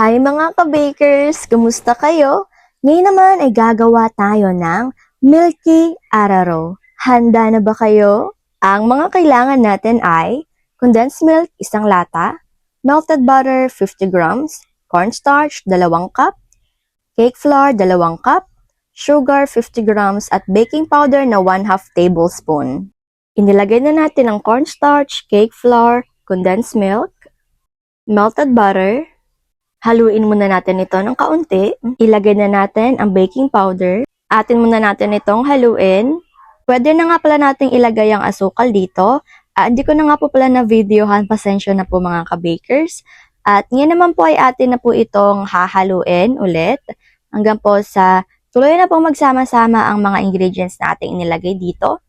Hi mga ka-bakers! Kumusta kayo? Ngayon naman ay gagawa tayo ng Milky Araro. Handa na ba kayo? Ang mga kailangan natin ay condensed milk, 1 lata, melted butter, 50 grams, cornstarch, 2 cup, cake flour, 2 cup, sugar, 50 grams, at baking powder na 1/2 tablespoon. Inilagay na natin ang cornstarch, cake flour, condensed milk, melted butter. Haluin muna natin ito ng kaunti. Ilagay na natin ang baking powder. Atin muna natin itong haluin. Pwede na nga pala nating ilagay ang asukal dito. Hindi ko na nga po pala na videohan. Pasensya na po mga ka-bakers. At ngayon naman po ay atin na po itong hahaluin ulit. Hanggang po sa tuloy na po magsama-sama ang mga ingredients na ating inilagay dito.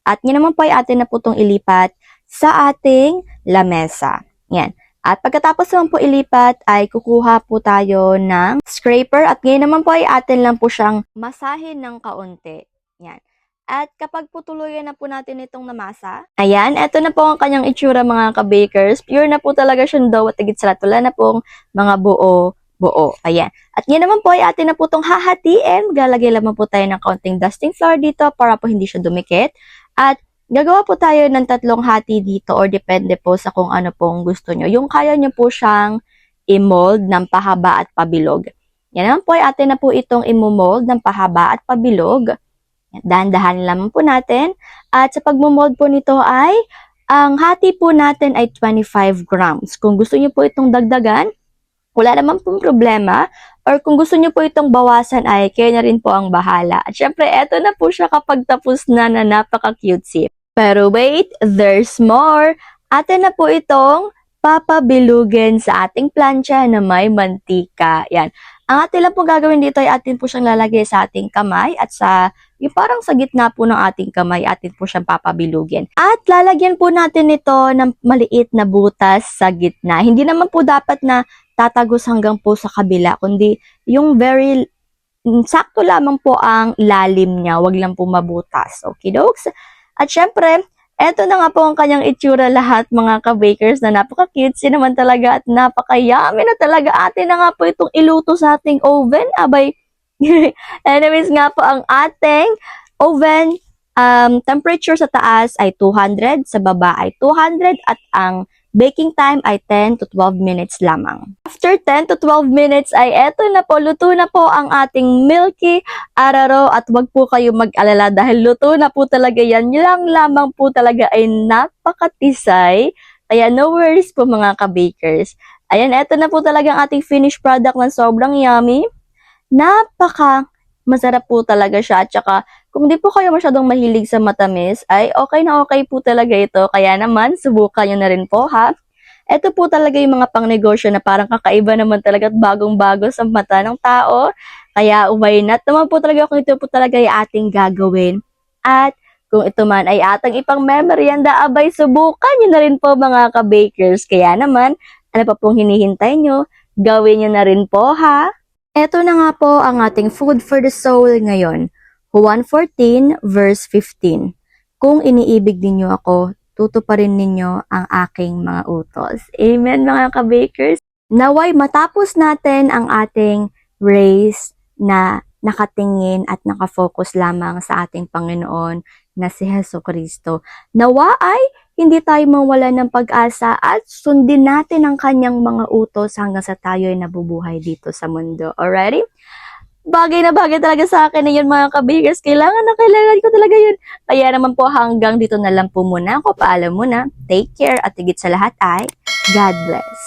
At ngayon naman po ay atin na po itong ilipat sa ating lamesa. Yan. At pagkatapos naman po ilipat ay kukuha po tayo ng scraper at ngayon naman po ay atin lang po siyang masahin ng kaunti. Yan. At kapag po tuluyan na po natin itong namasa, ayan, eto na po ang kanyang itsura mga ka-bakers. Pure na po talaga siyang dough at higit sa lahat wala na pong mga buo. Ayan. At ngayon naman po ay atin na po itong hahatiin. Galagay lamang po tayo ng kaunting dusting flour dito para po hindi siya dumikit. At gagawa po tayo ng 3 hati dito or depende po sa kung ano pong gusto nyo. Yung kaya nyo po siyang i-mold ng pahaba at pabilog. Yan naman po ay atin na po itong i-mold ng pahaba at pabilog. Dahan-dahan lamang po natin. At sa pag-mold po nito ay, ang hati po natin ay 25 grams. Kung gusto nyo po itong dagdagan, wala naman pong problema. Or kung gusto nyo po itong bawasan ay kayo na rin po ang bahala. At syempre, eto na po siya kapag tapos na napaka-cutesy. Pero wait, there's more. Atin na po itong papabilugin sa ating plancha na may mantika. Yan. Ang atin lang po gagawin dito ay atin po siyang lalagay sa ating kamay at yung parang sa gitna po ng ating kamay, atin po siyang papabilugin. At lalagyan po natin ito ng maliit na butas sa gitna. Hindi naman po dapat na tatagos hanggang po sa kabila, kundi yung very sakto lamang po ang lalim niya. Wag lang po mabutas. Okay, dokes? At syempre, eto na nga po ang kanyang itsura lahat mga ka-bakers na napaka-cutesy naman talaga at napaka-yummy na talaga. Atin na nga po itong iluto sa ating oven. Abay, anyways nga po ang ating oven temperature sa taas ay 200, sa baba ay 200 at ang baking time ay 10 to 12 minutes lamang. After 10 to 12 minutes ay eto na po, luto na po ang ating Milky Araro at wag po kayo mag-alala dahil luto na po talaga yan. Lang lamang po talaga ay napakatisay. Kaya no worries po mga ka-bakers. Ayan, eto na po talaga ang ating finished product na sobrang yummy. Masarap po talaga siya at saka kung di po kayo masyadong mahilig sa matamis ay okay na okay po talaga ito. Kaya naman subukan nyo na rin po ha. Ito po talaga yung mga pangnegosyo na parang kakaiba naman talaga at bagong-bago sa mata ng tao. Kaya why not naman po talaga kung ito po talaga ay ating gagawin. At kung ito man ay atang ipang memoryanda, abay subukan nyo na rin po mga ka-bakers. Kaya naman, ano pa pong hinihintay nyo? Gawin nyo na rin po ha. Ito na nga po ang ating food for the soul ngayon. Juan 14 verse 15. Kung iniibig ninyo ako, tutuparin ninyo ang aking mga utos. Amen mga ka-bakers. Naway matapos natin ang ating race na nakatingin at nakafocus lamang sa ating Panginoon na si Jesucristo. Nawa ay hindi tayo mawala ng pag-asa at sundin natin ang kanyang mga utos hanggang sa tayo ay nabubuhay dito sa mundo. Alrighty? Bagay na bagay talaga sa akin na yun mga ka-bakers. Kailangan ko talaga yun. Kaya naman po hanggang dito na lang po muna. Ako paalam muna. Take care at higit sa lahat ay God bless.